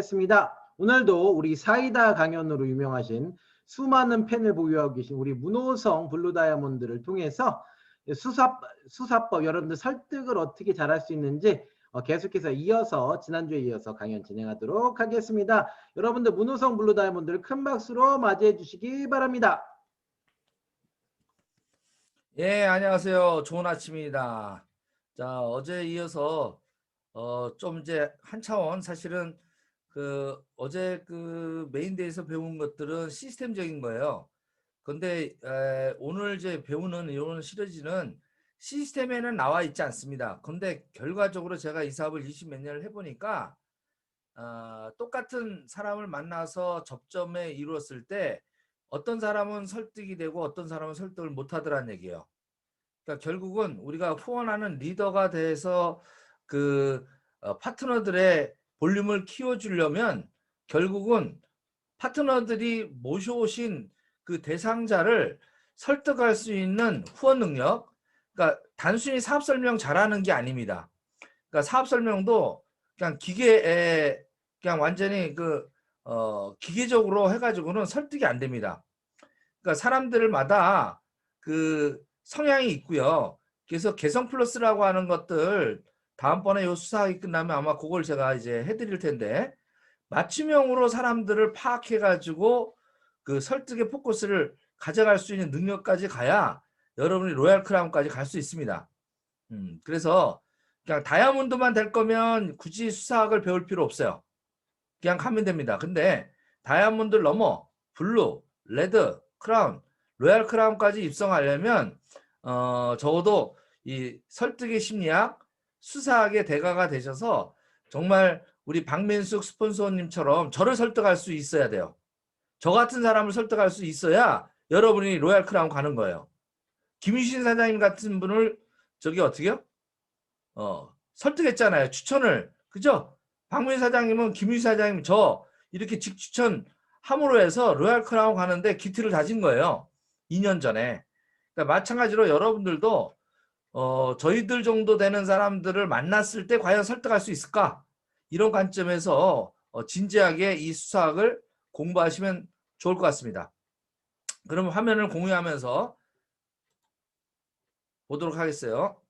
습니다. 오늘도 우리 사이다 강연으로 유명하신 수많은 팬을 보유하고 계신 우리 문호성 블루다이아몬드를 통해서 수사법, 여러분들 설득을 어떻게 잘할 수 있는지 계속해서 지난주에 이어서 강연 진행하도록 하겠습니다. 여러분들 문호성 블루다이아몬드를 큰 박수로 맞이해 주시기 바랍니다. 예, 안녕하세요. 좋은 아침입니다. 자, 어제 이어서 좀 이제 한 차원 사실은 어제 메인데이에서 배운 것들은 시스템적인 거예요. 근데 오늘 이제 배우는 이런 시리즈는 시스템에는 나와 있지 않습니다. 근데 결과적으로 제가 이 사업을 20 몇 년을 해보니까 똑같은 사람을 만나서 접점에 이루었을 때 어떤 사람은 설득이 되고 어떤 사람은 설득을 못 하더란 얘기예요. 그러니까 결국은 우리가 후원하는 리더가 돼서 파트너들의 볼륨을 키워주려면 결국은 파트너들이 모셔오신 그 대상자를 설득할 수 있는 후원 능력, 그러니까 단순히 사업 설명 잘하는 게 아닙니다. 그러니까 사업 설명도 그냥 그냥 완전히 기계적으로 해가지고는 설득이 안 됩니다. 그러니까 사람들마다 성향이 있고요. 그래서 개성 플러스라고 하는 것들 다음번에 요 수사하기 끝나면 아마 그걸 제가 이제 해드릴 텐데, 맞춤형으로 사람들을 파악해가지고 설득의 포커스를 가져갈 수 있는 능력까지 가야 여러분이 로얄 크라운까지 갈 수 있습니다. 그래서 그냥 다이아몬드만 될 거면 굳이 수사학을 배울 필요 없어요. 그냥 가면 됩니다. 근데 다이아몬드를 넘어 블루, 레드, 크라운, 로얄 크라운까지 입성하려면 적어도 이 설득의 심리학, 수사학의 대가가 되셔서 정말 우리 박민숙 스폰서님처럼 저를 설득할 수 있어야 돼요. 저 같은 사람을 설득할 수 있어야 여러분이 로얄 크라운 가는 거예요. 김유신 사장님 같은 분을 어떻게요? 설득했잖아요. 추천을. 그죠? 박민 사장님은 김유신 사장님 이렇게 직추천 함으로 해서 로얄 크라운 가는데 기틀을 다진 거예요. 2년 전에. 그러니까 마찬가지로 여러분들도 저희들 정도 되는 사람들을 만났을 때 과연 설득할 수 있을까? 이런 관점에서 진지하게 이 수사학을 공부하시면 좋을 것 같습니다. 그럼 화면을 공유하면서 보도록 하겠어요.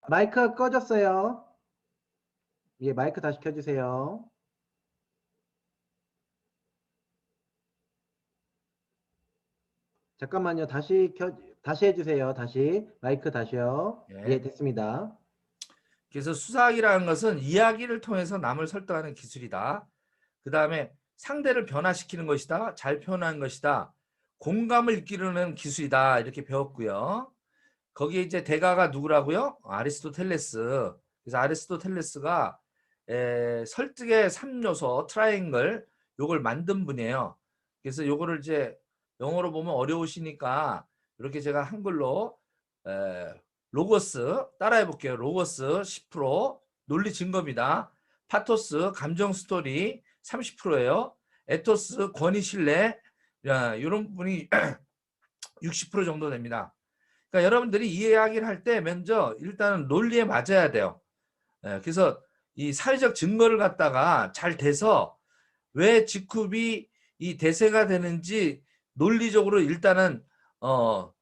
마이크 꺼졌어요. 예, 마이크 다시 켜주세요. 잠깐만요. 다시 해주세요. 다시 마이크 다시요. 예, 됐습니다. 그래서 수사학이라는 것은 이야기를 통해서 남을 설득하는 기술이다. 그 다음에 상대를 변화시키는 것이다. 잘 표현하는 것이다. 공감을 이끌어내는 기술이다. 이렇게 배웠고요. 거기에 이제 대가가 누구라고요? 아리스토텔레스. 그래서 아리스토텔레스가 설득의 3요소 트라이앵글 요걸 만든 분이에요. 그래서 요거를 이제 영어로 보면 어려우시니까 이렇게 제가 한글로 로고스 따라해 볼게요. 로고스 10%, 논리 증거입니다. 파토스 감정 스토리 30%예요. 에토스 권위 신뢰 이런 부분이 60% 정도 됩니다. 그러니까 여러분들이 이 이야기를 할 때 먼저 일단은 논리에 맞아야 돼요. 그래서 이 사회적 증거를 갖다가 잘 돼서 왜 직후비 이 대세가 되는지 논리적으로 일단은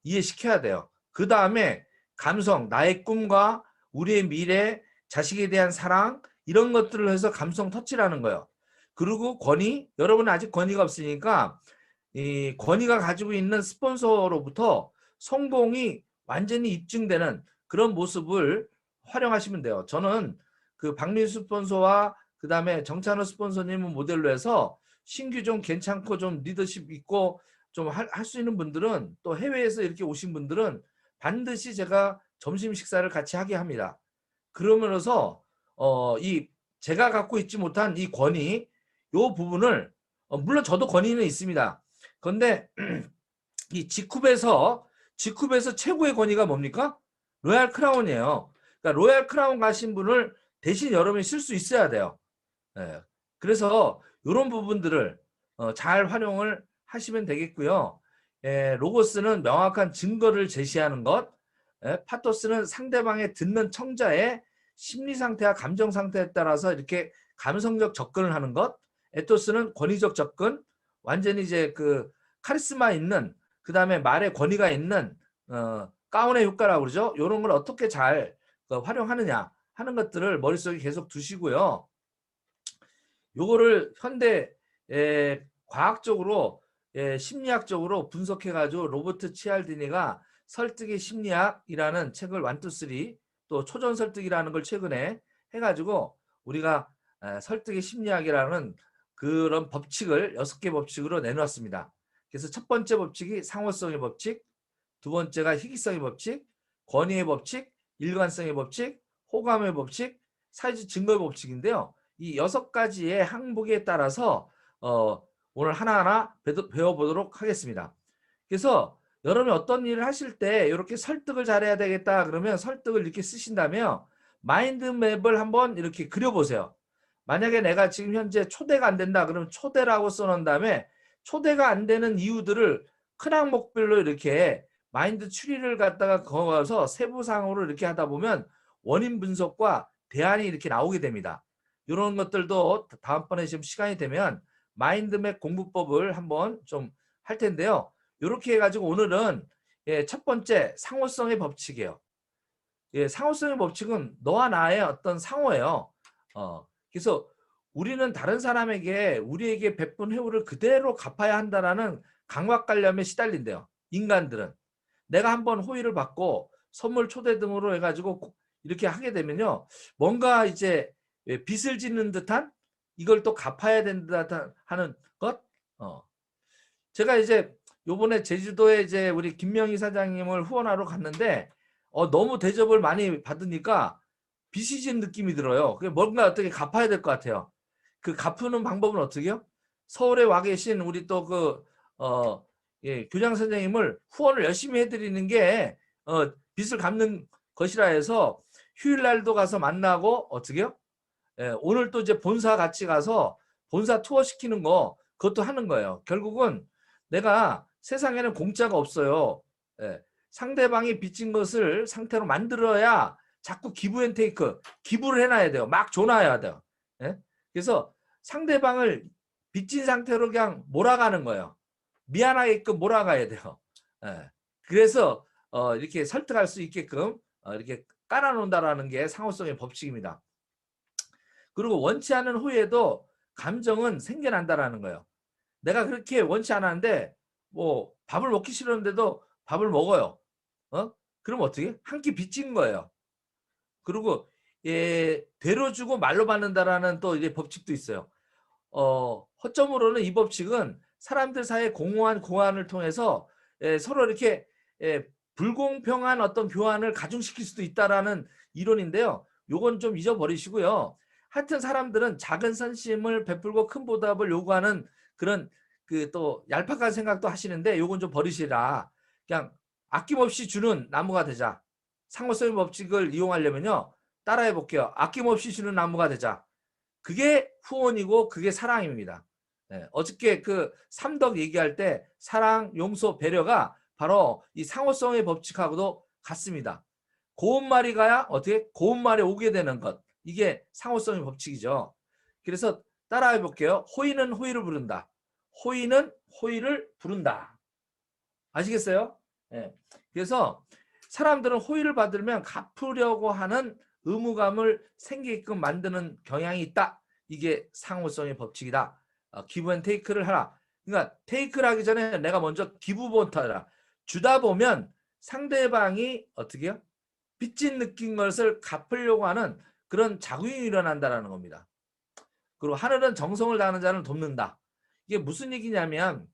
이해시켜야 돼요. 그 다음에 감성, 나의 꿈과 우리의 미래, 자식에 대한 사랑 이런 것들을 해서 감성 터치라는 거예요. 그리고 권위, 여러분은 아직 권위가 없으니까 이 권위가 가지고 있는 스폰서로부터 성공이 완전히 입증되는 그런 모습을 활용하시면 돼요. 저는 박민수 스폰서와 그 다음에 정찬호 스폰서님을 모델로 해서 신규 좀 괜찮고 좀 리더십 있고 좀 할 수 있는 분들은 또 해외에서 이렇게 오신 분들은 반드시 제가 점심 식사를 같이 하게 합니다. 그러면서 제가 갖고 있지 못한 이 권위 요 부분을 물론 저도 권위는 있습니다. 그런데 이 G쿱에서 최고의 권위가 뭡니까? 로얄 크라운이에요. 그러니까 로얄 크라운 가신 분을 대신 여러분이 쓸 수 있어야 돼요. 예. 그래서 이런 부분들을 잘 활용을 하시면 되겠고요. 로고스는 명확한 증거를 제시하는 것, 파토스는 상대방의 듣는 청자의 심리 상태와 감정 상태에 따라서 이렇게 감성적 접근을 하는 것, 에토스는 권위적 접근, 완전히 이제 그 카리스마 있는, 그 다음에 말에 권위가 있는 가운의 효과라고 그러죠. 이런 걸 어떻게 잘 활용하느냐 하는 것들을 머릿속에 계속 두시고요. 요거를 현대 과학적으로 심리학적으로 분석해가지고 로버트 치알디니가 설득의 심리학이라는 책을 1, 2, 3 또 초전 설득이라는 걸 최근에 해가지고 우리가 설득의 심리학이라는 그런 법칙을 6개 법칙으로 내놓았습니다. 그래서 첫 번째 법칙이 상호성의 법칙, 두 번째가 희귀성의 법칙, 권위의 법칙, 일관성의 법칙, 호감의 법칙, 사회적 증거의 법칙인데요. 이 6가지의 항목에 따라서 오늘 하나하나 배워보도록 하겠습니다. 그래서 여러분이 어떤 일을 하실 때 이렇게 설득을 잘해야 되겠다 그러면 설득을 이렇게 쓰신다면 마인드맵을 한번 이렇게 그려보세요. 만약에 내가 지금 현재 초대가 안 된다 그러면 초대라고 써놓은 다음에 초대가 안 되는 이유들을 큰 항목별로 이렇게 마인드 추리를 갖다가 거어서 세부상으로 이렇게 하다 보면 원인 분석과 대안이 이렇게 나오게 됩니다. 이런 것들도 다음번에 지금 시간이 되면 마인드맵 공부법을 한번 좀 할 텐데요. 이렇게 해가지고 오늘은 첫 번째 상호성의 법칙이에요. 상호성의 법칙은 너와 나의 어떤 상호예요. 그래서 우리는 다른 사람에게 우리에게 베푼 해우를 그대로 갚아야 한다라는 강박관념에 시달린대요. 인간들은. 내가 한번 호의를 받고 선물 초대 등으로 해가지고 이렇게 하게 되면요. 뭔가 이제 빚을 짓는 듯한 이걸 또 갚아야 된다 하는 것. 제가 이제 요번에 제주도에 이제 우리 김명희 사장님을 후원하러 갔는데 너무 대접을 많이 받으니까 빚이 진 느낌이 들어요. 뭔가 어떻게 갚아야 될 것 같아요. 그 갚는 방법은 어떻게요? 서울에 와 계신 우리 또 교장 선생님을 후원을 열심히 해드리는 게 빚을 갚는 것이라 해서 휴일날도 가서 만나고 어떻게요? 오늘 또 이제 본사 같이 가서 본사 투어 시키는 거 그것도 하는 거예요. 결국은 내가 세상에는 공짜가 없어요. 상대방이 빚진 것을 상태로 만들어야 자꾸 기브 앤 테이크, 기부를 해놔야 돼요. 막 줘놔야 돼요. 그래서 상대방을 빚진 상태로 그냥 몰아가는 거예요. 미안하게끔 몰아가야 돼요. 그래서 이렇게 설득할 수 있게끔 이렇게 깔아놓는다라는 게 상호성의 법칙입니다. 그리고 원치 않은 후에도 감정은 생겨난다라는 거예요. 내가 그렇게 원치 않았는데 뭐 밥을 먹기 싫었는데도 밥을 먹어요. 그럼 어떻게? 한 끼 빚진 거예요. 그리고 되로 주고 말로 받는다라는 또 이제 법칙도 있어요. 허점으로는 이 법칙은 사람들 사이의 공허한 고안을 통해서 서로 이렇게 불공평한 어떤 교환을 가중시킬 수도 있다라는 이론인데요. 요건 좀 잊어버리시고요. 하여튼 사람들은 작은 선심을 베풀고 큰 보답을 요구하는 그런 또 얄팍한 생각도 하시는데 요건 좀 버리시라. 그냥 아낌없이 주는 나무가 되자. 상호성의 법칙을 이용하려면요. 따라해 볼게요. 아낌없이 주는 나무가 되자. 그게 후원이고 그게 사랑입니다. 어저께 그 삼덕 얘기할 때 사랑, 용서, 배려가 바로 이 상호성의 법칙하고도 같습니다. 고운 말이 가야 어떻게 고운 말이 오게 되는 것. 이게 상호성의 법칙이죠. 그래서 따라해 볼게요. 호의는 호의를 부른다. 호의는 호의를 부른다. 아시겠어요? 그래서 사람들은 호의를 받으면 갚으려고 하는 의무감을 생기게끔 만드는 경향이 있다. 이게 상호성의 법칙이다. 기브 앤 테이크를 하라. 그러니까 테이크를 하기 전에 내가 먼저 기브부터 하라. 주다 보면 상대방이 어떻게 해요? 빚진 느낀 것을 갚으려고 하는 그런 작용이 일어난다는 겁니다. 그리고 하늘은 정성을 다하는 자를 돕는다. 이게 무슨 얘기냐면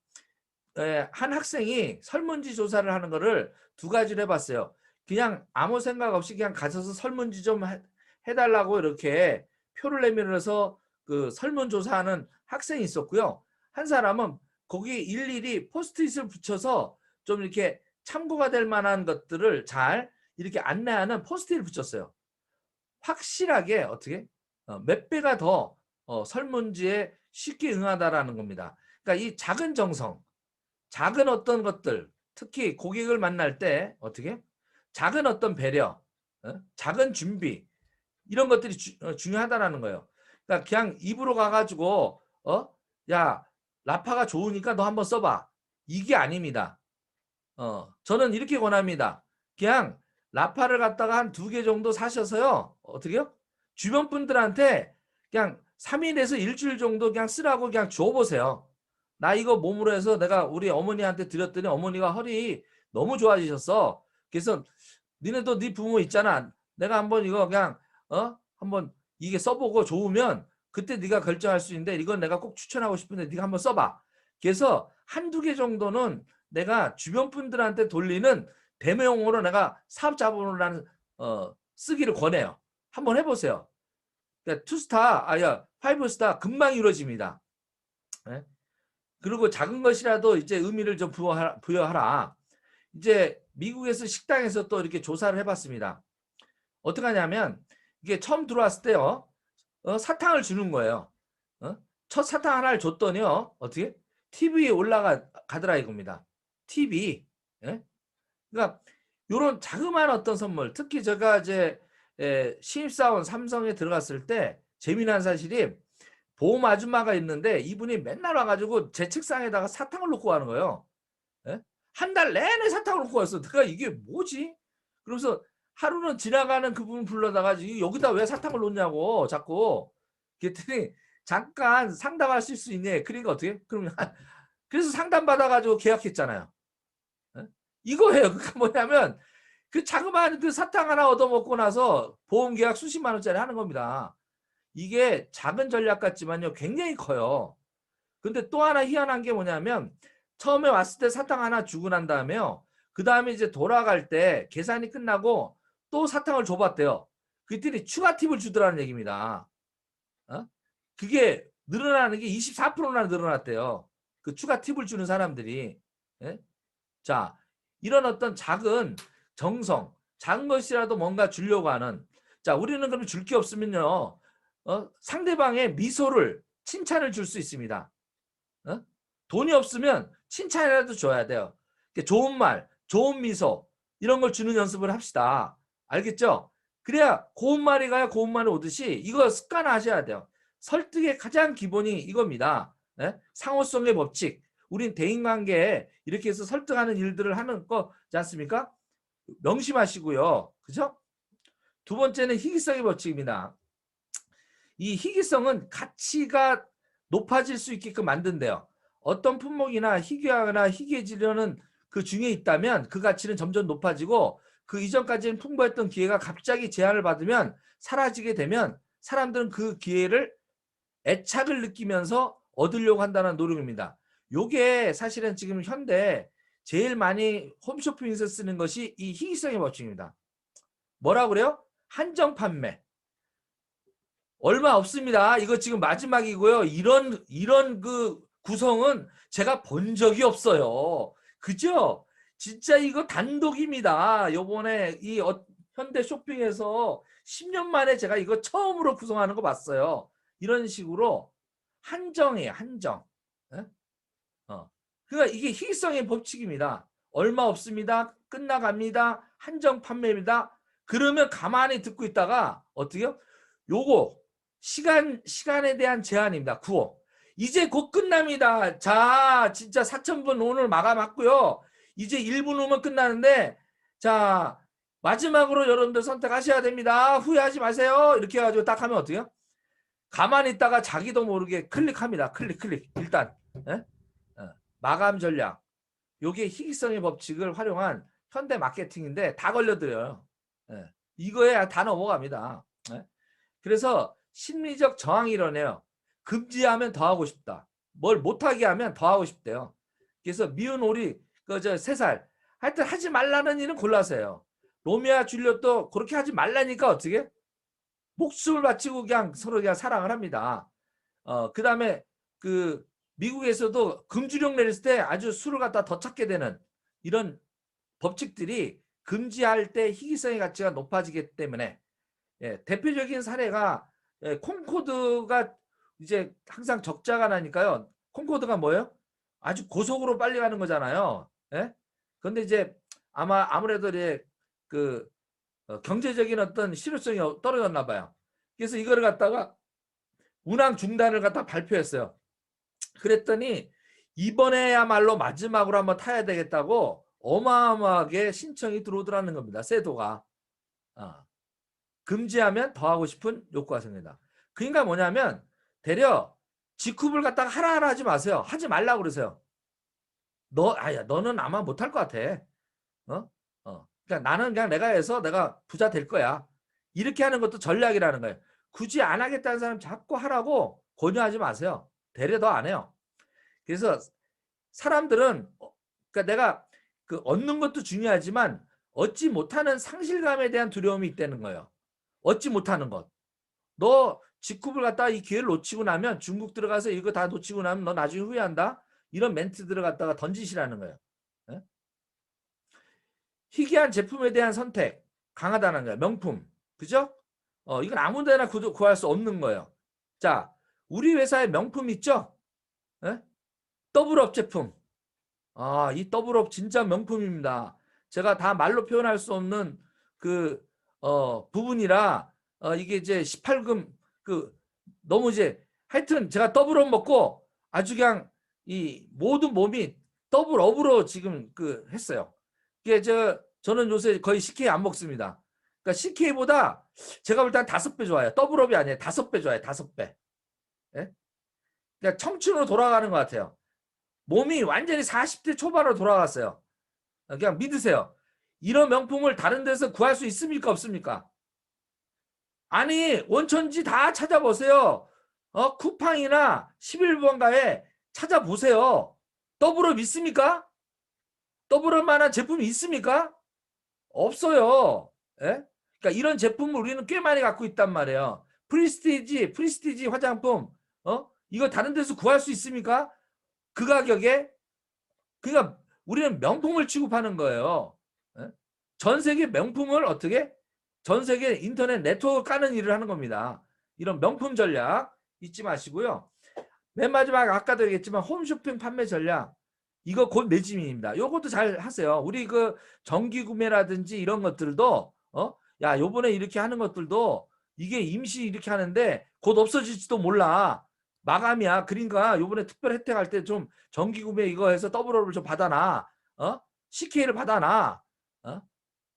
한 학생이 설문지 조사를 하는 거를 2가지로 해봤어요. 그냥 아무 생각 없이 그냥 가셔서 설문지 좀 해달라고 이렇게 표를 내밀어서 그 설문조사하는 학생이 있었고요. 한 사람은 거기 일일이 포스트잇을 붙여서 좀 이렇게 참고가 될 만한 것들을 잘 이렇게 안내하는 포스트잇을 붙였어요. 확실하게 어떻게 몇 배가 더 설문지에 쉽게 응하다라는 겁니다. 그러니까 이 작은 정성, 작은 어떤 것들, 특히 고객을 만날 때 어떻게 작은 어떤 배려, 작은 준비 이런 것들이 중요하다라는 거예요. 그러니까 그냥 입으로 가가지고 야 라파가 좋으니까 너 한번 써봐. 이게 아닙니다. 저는 이렇게 권합니다. 그냥 라파를 갖다가 한 2개 정도 사셔서요. 어떻게요? 주변 분들한테 그냥 3일에서 일주일 정도 그냥 쓰라고 그냥 줘보세요. 나 이거 몸으로 해서 내가 우리 어머니한테 드렸더니 어머니가 허리 너무 좋아지셨어. 그래서 니네도 네 부모 있잖아. 내가 한번 이거 그냥 한번 이게 써보고 좋으면 그때 네가 결정할 수 있는데 이건 내가 꼭 추천하고 싶은데 네가 한번 써봐. 그래서 한두 개 정도는 내가 주변 분들한테 돌리는 대명으로 내가 사업자본으로 쓰기를 권해요. 한번 해보세요. 그러니까 투스타, 파이브스타 금방 이루어집니다. 네? 그리고 작은 것이라도 이제 의미를 좀 부여하라. 이제 미국에서 식당에서 또 이렇게 조사를 해봤습니다. 어떻게 하냐면 이게 처음 들어왔을 때요. 사탕을 주는 거예요. 첫 사탕 하나를 줬더니요. 어떻게? TV에 올라가더라 이겁니다. TV. 예? 그러니까 이런 자그마한 어떤 선물, 특히 제가 이제 신입사원 삼성에 들어갔을 때 재미난 사실이 보험 아줌마가 있는데 이분이 맨날 와가지고 제 책상에다가 사탕을 놓고 가는 거예요. 예? 한 달 내내 사탕을 놓고 왔어. 내가 이게 뭐지? 그러면서 하루는 지나가는 그분 불러다가 여기다 왜 사탕을 놓냐고 자꾸. 그랬더니 잠깐 상담하실 수 있니? 그러니까 어떻게? 그러면 그래서 상담 받아가지고 계약했잖아요. 예? 이거예요. 그러니까 뭐냐면 그 자그마한 그 사탕 하나 얻어먹고 나서 보험 계약 수십만 원짜리 하는 겁니다. 이게 작은 전략 같지만요. 굉장히 커요. 근데 또 하나 희한한 게 뭐냐면 처음에 왔을 때 사탕 하나 주고 난 다음에요. 그 다음에 이제 돌아갈 때 계산이 끝나고 또 사탕을 줘봤대요. 그랬더니 추가 팁을 주더라는 얘기입니다. 그게 늘어나는 게 24%나 늘어났대요. 그 추가 팁을 주는 사람들이. 예? 자, 이런 어떤 작은 정성, 작은 것이라도 뭔가 주려고 하는. 자, 우리는 그럼 줄 게 없으면요. 상대방의 미소를, 칭찬을 줄 수 있습니다. 돈이 없으면 칭찬이라도 줘야 돼요. 좋은 말, 좋은 미소 이런 걸 주는 연습을 합시다. 알겠죠? 그래야 고운 말이 가야 고운 말이 오듯이 이거 습관화하셔야 돼요. 설득의 가장 기본이 이겁니다. 상호성의 법칙. 우린 대인관계에 이렇게 해서 설득하는 일들을 하는 거지 않습니까? 명심하시고요. 그죠? 두 번째는 희귀성의 법칙입니다. 이 희귀성은 가치가 높아질 수 있게끔 만든대요. 어떤 품목이나 희귀하거나 희귀해지려는 그 중에 있다면 그 가치는 점점 높아지고 그 이전까지는 풍부했던 기회가 갑자기 제한을 받으면 사라지게 되면 사람들은 그 기회를 애착을 느끼면서 얻으려고 한다는 노력입니다. 요게 사실은 지금 현대 제일 많이 홈쇼핑에서 쓰는 것이 이 희귀성의 법칙입니다. 뭐라 그래요? 한정 판매. 얼마 없습니다. 이거 지금 마지막이고요. 이런 그 구성은 제가 본 적이 없어요. 그죠? 진짜 이거 단독입니다. 요번에 이 현대 쇼핑에서 10년 만에 제가 이거 처음으로 구성하는 거 봤어요. 이런 식으로 한정이에요. 한정. 그러니까 이게 희귀성의 법칙입니다. 얼마 없습니다. 끝나갑니다. 한정 판매입니다. 그러면 가만히 듣고 있다가 어떻게요? 요거 시간에 대한 제한입니다. 9호. 이제 곧 끝납니다. 자, 진짜 4,000분 오늘 마감했고요. 이제 1분 후면 끝나는데 자, 마지막으로 여러분들 선택하셔야 됩니다. 후회하지 마세요. 이렇게 해가지고 딱 하면 어때요? 가만히 있다가 자기도 모르게 클릭합니다. 클릭. 일단 마감 전략. 요게 희귀성의 법칙을 활용한 현대 마케팅인데 다 걸려들어요. 이거에 다 넘어갑니다. 그래서 심리적 저항이 일어나요. 금지하면 더 하고 싶다. 뭘 못하게 하면 더 하고 싶대요. 그래서 미운 오리 그저 3살 하여튼 하지 말라는 일은 골라서 해요. 로미오와 줄리엣도 그렇게 하지 말라니까 어떻게? 목숨을 바치고 그냥 서로 그냥 사랑을 합니다. 그 다음에 그 미국에서도 금주령 내렸을 때 아주 술을 갖다 더 찾게 되는 이런 법칙들이 금지할 때 희귀성의 가치가 높아지기 때문에 예, 대표적인 사례가 예, 콩코드가 이제 항상 적자가 나니까요. 콩코드가 뭐예요? 아주 고속으로 빨리 가는 거잖아요. 예? 그런데 이제 아무래도 이제 그 경제적인 어떤 실효성이 떨어졌나 봐요. 그래서 이거를 갖다가 운항 중단을 갖다 발표했어요. 그랬더니 이번에야말로 마지막으로 한번 타야 되겠다고 어마어마하게 신청이 들어오더라는 겁니다. 세도가. 금지하면 더 하고 싶은 욕구가 생긴다. 그러니까 뭐냐면 되려 직후를 갖다가 하라 하지 마세요. 하지 말라고 그러세요. 너는 아마 못할 것 같아. 그러니까 나는 그냥 내가 해서 내가 부자 될 거야. 이렇게 하는 것도 전략이라는 거예요. 굳이 안 하겠다는 사람 자꾸 하라고 권유하지 마세요. 되려 더 안 해요. 그래서 사람들은 그러니까 내가 그 얻는 것도 중요하지만 얻지 못하는 상실감에 대한 두려움이 있다는 거예요. 얻지 못하는 것. 너 직급을 갖다가 이 기회를 놓치고 나면 중국 들어가서 이거 다 놓치고 나면 너 나중에 후회한다. 이런 멘트들을 갖다가 던지시라는 거예요. 예? 희귀한 제품에 대한 선택 강하다는 거예요. 명품. 그죠? 이건 아무 데나 구할 수 없는 거예요. 자, 우리 회사에 명품 있죠? 예? 더블업 제품. 이 더블업 진짜 명품입니다. 제가 다 말로 표현할 수 없는 그 부분이라 이게 이제 18금 너무 이제 하여튼 제가 더블업 먹고 아주 그냥 이 모든 몸이 더블업으로 지금 했어요. 이게 저는 요새 거의 CK 안 먹습니다. 그러니까 CK보다 제가 볼 때 한 5배 좋아요. 더블업이 아니에요. 5배 좋아요. 5배. 예? 그러니까 청춘으로 돌아가는 것 같아요. 몸이 완전히 40대 초반으로 돌아갔어요. 그냥 믿으세요. 이런 명품을 다른 데서 구할 수 있습니까? 없습니까? 아니 원천지 다 찾아보세요. 쿠팡이나 11번가에 찾아보세요. 더블업 있습니까? 더블업 만한 제품이 있습니까? 없어요. 예? 그러니까 이런 제품을 우리는 꽤 많이 갖고 있단 말이에요. 프리스티지 화장품 이거 다른 데서 구할 수 있습니까? 그 가격에. 그러니까 우리는 명품을 취급하는 거예요. 예? 전 세계 명품을 어떻게? 전 세계 인터넷 네트워크 까는 일을 하는 겁니다. 이런 명품 전략 잊지 마시고요. 맨 마지막 아까도 얘기했지만 홈쇼핑 판매 전략 이거 곧 매진입니다. 요것도 잘 하세요. 우리 정기 구매라든지 이런 것들도 야 요번에 이렇게 하는 것들도 이게 임시 이렇게 하는데 곧 없어질지도 몰라. 마감이야. 그러니까 요번에 특별 혜택 할 때 좀 정기 구매 이거 해서 더블업을 좀 받아놔. CK를 받아놔.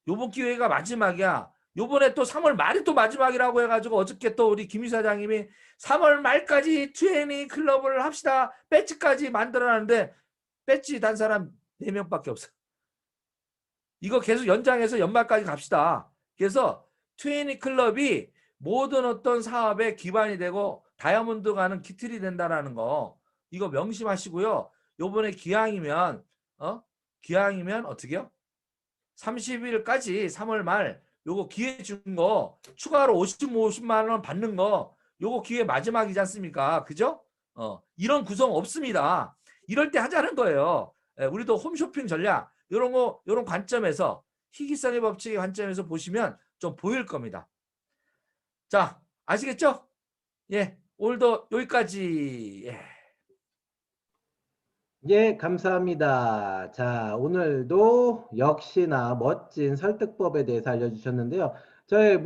요번 기회가 마지막이야. 요번에 또 3월 말이 또 마지막이라고 해가지고 어저께 또 우리 김 이사장님이 3월 말까지 20 클럽을 합시다. 배지까지 만들어놨는데 배지 단 사람 4명밖에 없어. 이거 계속 연장해서 연말까지 갑시다. 그래서 20 클럽이 모든 어떤 사업의 기반이 되고 다이아몬드 가는 기틀이 된다라는 거 이거 명심하시고요. 요번에 기왕이면 어떻게요? 30일까지 3월 말 요거 기회 준 거 추가로 50만 원 받는 거 요거 기회 마지막이지 않습니까? 그죠? 이런 구성 없습니다. 이럴 때 하자는 거예요. 우리도 홈쇼핑 전략 요런 관점에서 희귀성의 법칙의 관점에서 보시면 좀 보일 겁니다. 자, 아시겠죠? 예, 오늘도 여기까지. 예. 예, 감사합니다. 자, 오늘도 역시나 멋진 설득법에 대해서 알려주셨는데요. 저의